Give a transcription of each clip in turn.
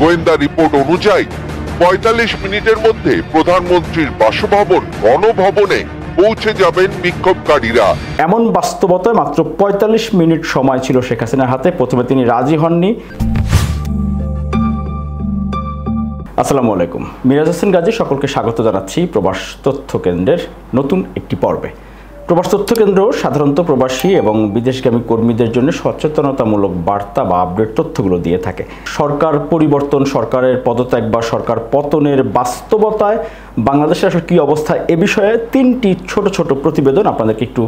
গোয়েন্দা রিপোর্ট অনুযায়ী ৪৫ মিনিটের মধ্যে প্রধানমন্ত্রীর বাসভবন গণভবনে পৌঁছে যাবেন বিক্ষোভকারীরা। এমন বাস্তবতায় মাত্র ৪৫ মিনিট সময় ছিল শেখ হাসিনার হাতে। প্রথমে তিনি রাজি হননি। আসসালামু আলাইকুম, মিরাজ হোসেন গাজী সকলকে স্বাগত জানাচ্ছি প্রবাস তথ্য কেন্দ্রের নতুন একটি পর্বে। প্রবাস তথ্য কেন্দ্র সাধারণত প্রবাসী এবং বিদেশগামী কর্মীদের জন্য সচেতনতামূলক বার্তা বা আপডেট তথ্যগুলো দিয়ে থাকে। সরকার পরিবর্তন, সরকারের পদত্যাগ বা সরকার পতনের বাস্তবতায় বাংলাদেশের আসলে কী অবস্থা, এ বিষয়ে 3টি ছোট ছোট প্রতিবেদন আপনাদেরকে একটু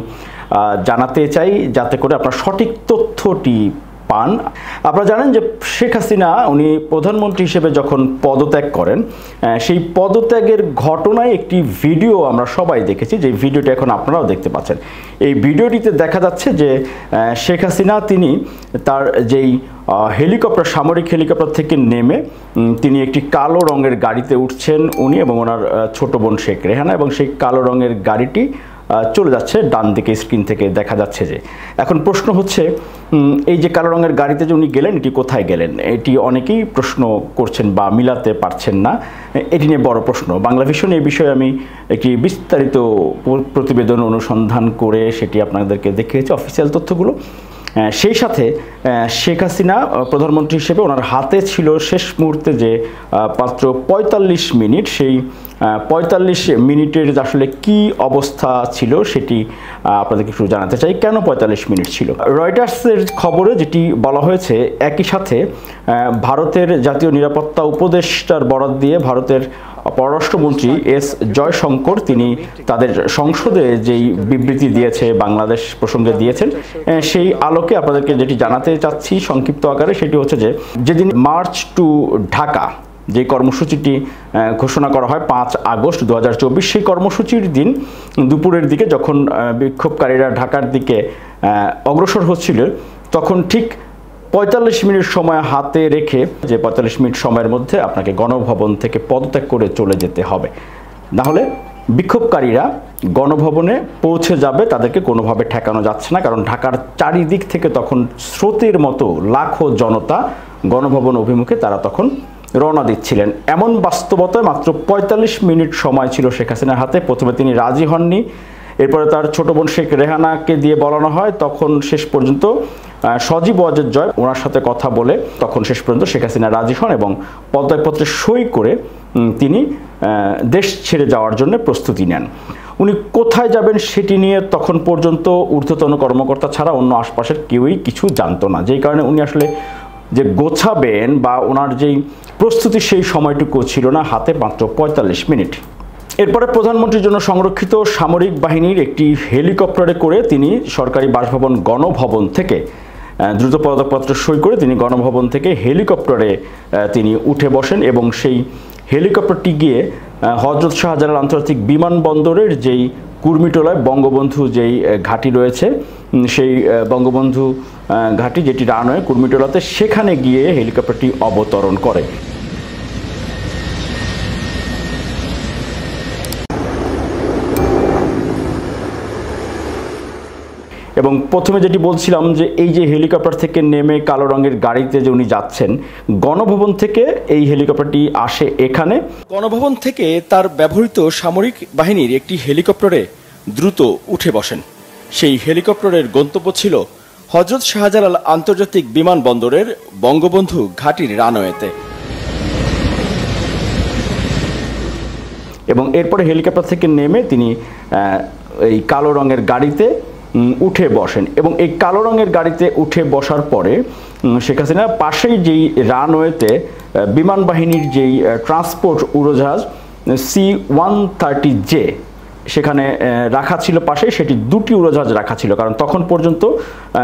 জানাতে চাই, যাতে করে আপনার সঠিক তথ্যটি পান। আপনারা জানেন যে শেখ হাসিনা উনি প্রধানমন্ত্রী হিসেবে যখন পদত্যাগ করেন, সেই পদত্যাগের ঘটনায় একটি ভিডিও আমরা সবাই দেখেছি, যে ভিডিওটি এখন আপনারাও দেখতে পাচ্ছেন। এই ভিডিওটিতে দেখা যাচ্ছে যে শেখ হাসিনা তিনি তার যেই হেলিকপ্টার, সামরিক হেলিকপ্টার থেকে নেমে তিনি একটি কালো রঙের গাড়িতে উঠছেন উনি এবং ওনার ছোট বোন শেখ রেহানা, এবং সেই কালো রঙের গাড়িটি চলে যাচ্ছে ডান দিকে, স্ক্রিন থেকে দেখা যাচ্ছে। যে এখন প্রশ্ন হচ্ছে, এই যে কালো রঙের গাড়িতে যে উনি গেলেন, এটি কোথায় গেলেন, এটি অনেকেই প্রশ্ন করছেন বা মিলাতে পারছেন না। এটি নিয়ে বড় প্রশ্ন। বাংলা ভিশন এই বিষয়ে আমি একটি বিস্তারিত প্রতিবেদন অনুসন্ধান করে সেটি আপনাদেরকে দেখিয়েছি, অফিসিয়াল তথ্যগুলো। সেই সাথে শেখ হাসিনা প্রধানমন্ত্রী হিসেবে ওনার হাতে ছিল শেষ মুহূর্তে যে মাত্র ৪৫ মিনিট, সেই ৪৫ মিনিটের আসলে কি অবস্থা ছিল সেটি আপনাদেরকে একটু জানাতে চাই। কেন ৪৫ মিনিট ছিল? রয়টার্সের খবরে যেটি বলা হয়েছে, একই সাথে ভারতের জাতীয় নিরাপত্তা উপদেষ্টার বরাত দিয়ে ভারতের পররাষ্ট্রমন্ত্রী এস জয়শঙ্কর তিনি তাদের সংসদে যেই বিবৃতি দিয়েছে, বাংলাদেশ প্রসঙ্গে দিয়েছেন, সেই আলোকে আপনাদেরকে যেটি জানাতে চাচ্ছি সংক্ষিপ্ত আকারে, সেটি হচ্ছে যে যেদিন মার্চ টু ঢাকা যে কর্মসূচিটি ঘোষণা করা হয় ৫ আগস্ট ২০২৪, সেই কর্মসূচির দিন দুপুরের দিকে যখন বিক্ষোভকারীরা ঢাকার দিকে অগ্রসর হচ্ছিল, তখন ঠিক ৪৫ মিনিট সময় হাতে রেখে, যে ৪৫ মিনিট সময়ের মধ্যে আপনাকে গণভবন থেকে পদত্যাগ করে চলে যেতে হবে, নাহলে বিক্ষোভকারীরা গণভবনে পৌঁছে যাবে, তাদেরকে কোনোভাবে ঠেকানো যাচ্ছে না। কারণ ঢাকার চারিদিক থেকে তখন স্রোতের মতো লাখো জনতা গণভবন অভিমুখে তারা তখন রওনা দিচ্ছিলেন। এমন বাস্তবতায় মাত্র ৪৫ মিনিট সময় ছিল শেখ হাসিনার হাতে। প্রথমে তিনি রাজি হননি, এরপরে তার ছোট বোন শেখ রেহানাকে দিয়ে বলানো হয়, তখন শেষ পর্যন্ত সজীব ওয়াজেদ জয় ওনার সাথে কথা বলে তখন শেষ পর্যন্ত শেখ হাসিনা রাজি হন এবং পদত্যাগপত্রে সই করে তিনি দেশ ছেড়ে যাওয়ার জন্য প্রস্তুতি নেন। উনি কোথায় যাবেন সেটি নিয়ে তখন পর্যন্ত ঊর্ধ্বতন কর্মকর্তা ছাড়া অন্য আশপাশের কেউই কিছু জানতো না, যেই কারণে উনি আসলে যে গোছাবেন বা ওনার যেই প্রস্তুতি সেই সময়টুকু ছিল না হাতে, মাত্র ৪৫ মিনিট। এরপরে প্রধানমন্ত্রীর জন্য সংরক্ষিত সামরিক বাহিনীর একটি হেলিকপ্টারে করে তিনি সরকারি বাসভবন গণভবন থেকে দ্রুত পদত্যাগপত্র সই করে তিনি গণভবন থেকে হেলিকপ্টারে তিনি উঠে বসেন এবং সেই হেলিকপ্টারটি গিয়ে হযরত শাহজালাল আন্তর্জাতিক বিমানবন্দরের যেই কুর্মিটোলায় বঙ্গবন্ধু যেই ঘাঁটি রয়েছে, সেই বঙ্গবন্ধু ঘাঁটি যেটি রানওয়ে কুর্মিটোলাতে, সেখানে গিয়ে হেলিকপ্টারটি অবতরণ করে। এবং প্রথমে যেটি বলছিলাম যে এই যে হেলিকপ্টার থেকে নেমে কালো রঙের গাড়িতে যে উনি যাচ্ছেন, গণভবন থেকে এই হেলিকপ্টারটি আসে এখানে। গণভবন থেকে তার ব্যবহৃত সামরিক বাহিনীর একটি হেলিকপ্টারে দ্রুত উঠে বসেন। সেই হেলিকপ্টারের গন্তব্য ছিল হযরত শাহজালাল আন্তর্জাতিক বিমানবন্দরের বঙ্গবন্ধু ঘাঁটির রানওয়েতে। এবং এরপরে হেলিকপ্টার থেকে নেমে তিনি এই কালো রঙের গাড়িতে উঠে বসেন এবং এই কালো রঙের গাড়িতে উঠে বসার পরে শেখ হাসিনা পাশেই যেই রানওয়েতে বিমান বাহিনীর যেই ট্রান্সপোর্ট উড়োজাহাজ C-130J সেখানে রাখা ছিল পাশে, সেটি 2টি উড়োজাহাজ রাখা ছিল। কারণ তখন পর্যন্ত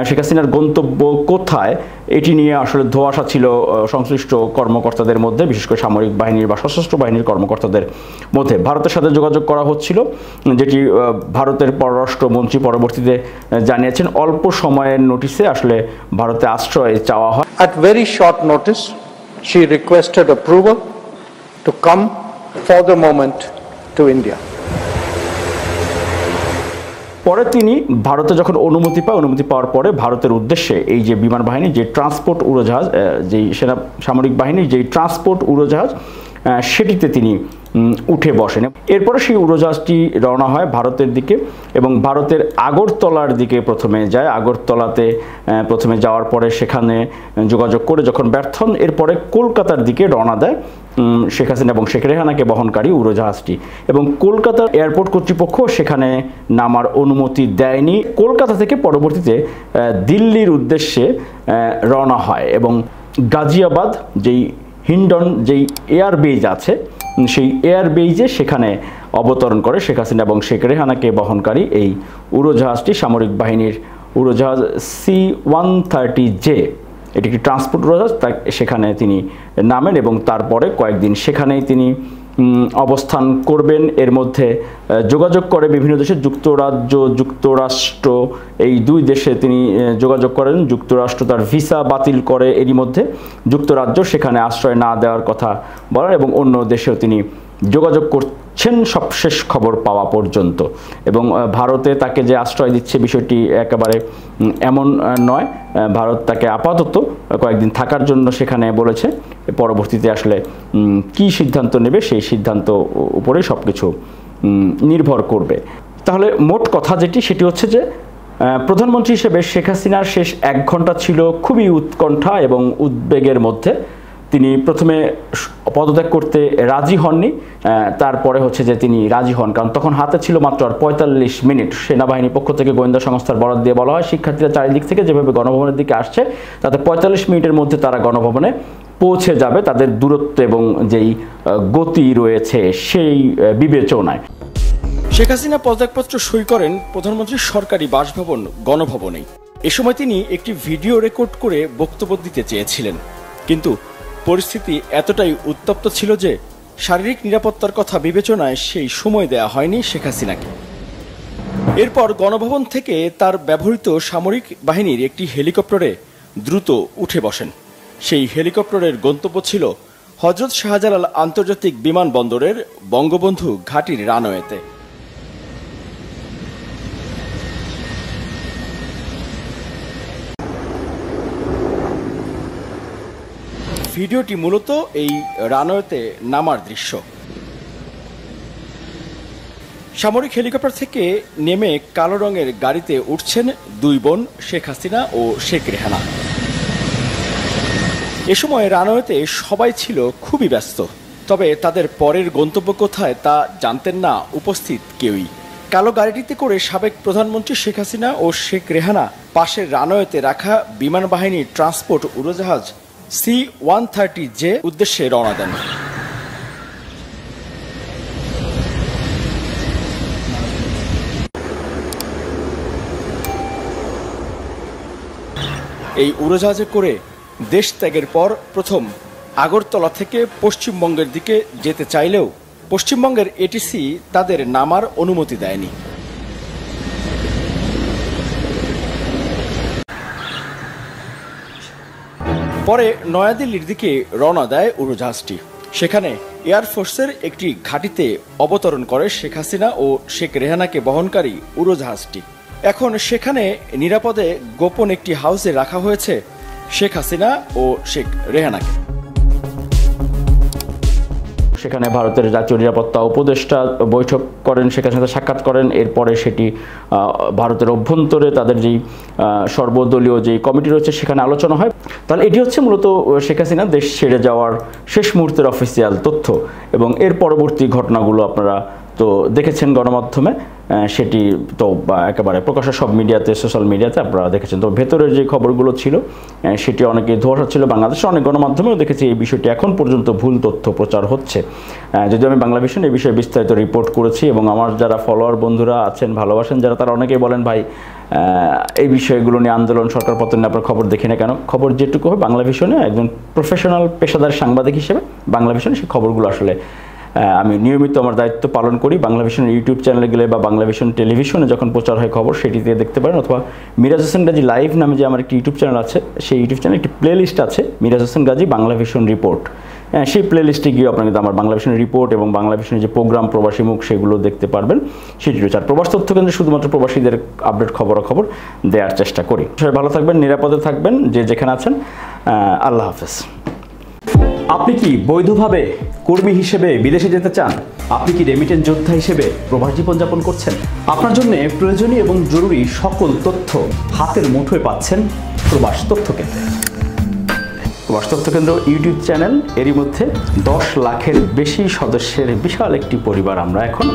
শেখ হাসিনার গন্তব্য কোথায় এটি নিয়ে আসলে ধোঁয়াশা ছিল সংশ্লিষ্ট কর্মকর্তাদের মধ্যে, বিশেষ করে সামরিক বাহিনীর বা সশস্ত্র বাহিনীর কর্মকর্তাদের মধ্যে। ভারতের সাথে যোগাযোগ করা হচ্ছিল, যেটি ভারতের পররাষ্ট্রমন্ত্রী পরবর্তীতে জানিয়েছেন অল্প সময়ের নোটিশে আসলে ভারতে আশ্রয় চাওয়া হয়। At very short notice, she requested approval to come for the moment to India. পরে তিনি ভারতে যখন অনুমতি পাওয়ার পরে ভারতের উদ্দেশ্যে এই যে বিমান বাহিনী যে ট্রান্সপোর্ট উড়োজাহাজ যেই সামরিক বাহিনীর যেই ট্রান্সপোর্ট উড়োজাহাজ সেটিতে তিনি উঠে বসেন। এরপরে সেই উড়োজাহাজটি রওনা হয় ভারতের দিকে এবং ভারতের আগরতলার দিকে প্রথমে যায়। আগরতলাতে প্রথমে যাওয়ার পরে সেখানে যোগাযোগ করে যখন ব্যর্থ হন, এরপরে কলকাতার দিকে রওনা দেয় শেখ হাসিনা এবং শেখ রেহানাকে বহনকারী উড়োজাহাজটি। এবং কলকাতার এয়ারপোর্ট কর্তৃপক্ষ সেখানে নামার অনুমতি দেয়নি। কলকাতা থেকে পরবর্তীতে দিল্লির উদ্দেশ্যে রওনা হয় এবং গাজিয়াবাদ যেই হিন্ডন যেই এয়ারবেজ আছে সেই এয়ারবেজে সেখানে অবতরণ করে শেখ হাসিনা এবং শেখ রেহানাকে বহনকারী এই উড়োজাহাজটি, সামরিক বাহিনীর উড়োজাহাজ C-130J। এটি একটি ট্রান্সপোর্ট উড়োজাহাজ। সেখানে তিনি নামেন এবং তারপরে কয়েকদিন সেখানেই তিনি অবস্থান করবেন। এর মধ্যে যোগাযোগ করে বিভিন্ন দেশে, যুক্তরাজ্য, যুক্তরাষ্ট্র, এই দুই দেশে তিনি যোগাযোগ করেন। যুক্তরাষ্ট্র তার ভিসা বাতিল করে, এরই মধ্যে যুক্তরাজ্য সেখানে আশ্রয় না দেওয়ার কথা বলেন এবং অন্য দেশেও তিনি যোগাযোগ করছেন সবশেষ খবর পাওয়া পর্যন্ত। এবং ভারতে তাকে যে আশ্রয় দিচ্ছে বিষয়টি একেবারে এমন নয়। ভারত তাকে আপাতত কয়েকদিন থাকার জন্য সেখানে বলেছে। পরবর্তীতে আসলে কি সিদ্ধান্ত নেবে সেই সিদ্ধান্ত উপরেই সব কিছু নির্ভর করবে। তাহলে মোট কথা সেটি হচ্ছে যে প্রধানমন্ত্রী হিসেবে শেখ হাসিনার শেষ 1 ঘন্টা ছিল খুবই উৎকণ্ঠা এবং উদ্বেগের মধ্যে। তিনি প্রথমে পদত্যাগ করতে রাজি হননি, তারপরে হচ্ছে যে তিনি রাজি হন, কারণ তখন হাতে ছিল মাত্র আর 45 মিনিট। সেনাবাহিনীর পক্ষ থেকে গোয়েন্দা সংস্থার বরাত দিয়ে বলা হয় শিক্ষার্থীরা চারিদিক থেকে যেভাবে গণভবনের দিকে আসছে তাতে 45 মিনিটের মধ্যে তারা গণভবনে পৌঁছে যাবে, তাদের দূরত্ব এবং যেই গতি রয়েছে সেই বিবেচনায়। শেখ হাসিনা পদত্যাগপত্র সই করেন প্রধানমন্ত্রীর সরকারি বাসভবন গণভবনেই। এ সময় তিনি একটি ভিডিও রেকর্ড করে বক্তব্য দিতে চেয়েছিলেন, কিন্তু পরিস্থিতি এতটাই উত্তপ্ত ছিল যে শারীরিক নিরাপত্তার কথা বিবেচনায় সেই সময় দেয়া হয়নি শেখ হাসিনাকে। এরপর গণভবন থেকে তার ব্যবহৃত সামরিক বাহিনীর একটি হেলিকপ্টারে দ্রুত উঠে বসেন। সেই হেলিকপ্টারের গন্তব্য ছিল হযরত শাহজালাল আন্তর্জাতিক বিমানবন্দরের বঙ্গবন্ধু ঘাঁটির রানওয়েতে। ভিডিওটি মূলত এই রানওয়েতে নামার দৃশ্য। সামরিক হেলিকপ্টার থেকে নেমে কালো রঙের গাড়িতে উঠছেন 2 বোন শেখ হাসিনা ও শেখ রেহানা। এ সময় রানওয়েতে সবাই ছিল খুবই ব্যস্ত, তবে তাদের পরের গন্তব্য কোথায় তা জানতেন না উপস্থিত কেউই। কালো গাড়িটিতে করে সাবেক প্রধানমন্ত্রী শেখ হাসিনা ও শেখ রেহানা পাশের রানওয়েতে রাখা বিমান বাহিনীর ট্রান্সপোর্ট উড়োজাহাজ C-130J উদ্দেশ্যে রওনা দেন। এই উড়োজাহাজে করে দেশ ত্যাগের পর প্রথম আগরতলা থেকে পশ্চিমবঙ্গের দিকে যেতে চাইলেও পশ্চিমবঙ্গের এটিসি তাদের নামার অনুমতি দেয়নি। পরে নয়াদিল্লির দিকে রওনা দেয় উড়োজাহাজটি। সেখানে এয়ারফোর্সের একটি ঘাঁটিতে অবতরণ করে শেখ হাসিনা ও শেখ রেহানাকে বহনকারী উড়োজাহাজটি। এখন সেখানে নিরাপদে গোপন একটি হাউসে রাখা হয়েছে শেখ হাসিনা ও শেখ রেহানাকে। সেখানে ভারতের জাতীয় নিরাপত্তা উপদেষ্টা বৈঠক করেন, শেখ হাসিনার সাথে সাক্ষাৎ করেন। এরপরে সেটি ভারতের অভ্যন্তরে তাদের যেই সর্বদলীয় যেই কমিটি রয়েছে সেখানে আলোচনা হয়। তাহলে এটি হচ্ছে মূলত শেখ হাসিনা দেশ ছেড়ে যাওয়ার শেষ মুহূর্তের অফিসিয়াল তথ্য এবং এর পরবর্তী ঘটনাগুলো আপনারা তো দেখেছেন গণমাধ্যমে, সেটি তো একেবারে প্রকাশ্য সব মিডিয়াতে, সোশ্যাল মিডিয়াতে আপনারা দেখেছেন। তো ভেতরের যে খবরগুলো ছিল সেটি অনেকে ধোঁয়াশা ছিল, বাংলাদেশের অনেক গণমাধ্যমেও দেখেছি এই বিষয়টি এখন পর্যন্ত ভুল তথ্য প্রচার হচ্ছে। যদিও আমি বাংলা ভিশন এই বিষয়ে বিস্তারিত রিপোর্ট করেছি এবং আমার যারা ফলোয়ার বন্ধুরা আছেন, ভালোবাসেন যারা, তারা অনেকেই বলেন ভাই এই বিষয়গুলো নিয়ে আন্দোলন, সরকার পতন নিয়ে আপনার খবর দেখি না কেন। খবর যেটুকু হয় বাংলা ভিশনে একজন প্রফেশনাল পেশাদার সাংবাদিক হিসেবে বাংলা ভিশনে সেই খবরগুলো আসলে আমি নিয়মিত আমার দায়িত্ব পালন করি। বাংলা ভিশনের ইউটিউব চ্যানেলে গেলে বা বাংলা ভিশন টেলিভিশনে যখন প্রচার হয় খবর সেটিতে দেখতে পারেন, অথবা মিরাজ হোসেন গাজী লাইভ নামে যে আমার একটি ইউটিউব চ্যানেল আছে সেই ইউটিউব চ্যানেলে একটি প্লে লিস্ট আছে মিরাজ হোসেন গাজী বাংলা ভিশন রিপোর্ট, সেই প্লে লিস্টে গিয়ে আপনারা কিন্তু আমার বাংলা ভিশনের রিপোর্ট এবং বাংলা ভিশনের যে প্রোগ্রাম প্রবাসী মুখ সেগুলো দেখতে পারবেন। সেটি রয়েছে। আর প্রবাস তথ্য কেন্দ্রে শুধুমাত্র প্রবাসীদের আপডেট খবরাখবর দেওয়ার চেষ্টা করি। সবাই ভালো থাকবেন, নিরাপদে থাকবেন, যে যেখানে আছেন। আল্লাহ হাফেজ। আপনি কি বৈধভাবে কর্মী হিসেবে বিদেশে যেতে চান? আপনি কি রেমিটেন্স যোদ্ধা হিসেবে প্রবাস জীবনযাপন করছেন? আপনার জন্য প্রয়োজনীয় এবং জরুরি সকল তথ্য হাতের মুঠোয় পাচ্ছেন প্রবাস তথ্য কেন্দ্রে। প্রবাস তথ্য কেন্দ্র ইউটিউব চ্যানেল, এরই মধ্যে 10 লাখের বেশি সদস্যের বিশাল একটি পরিবার আমরা এখন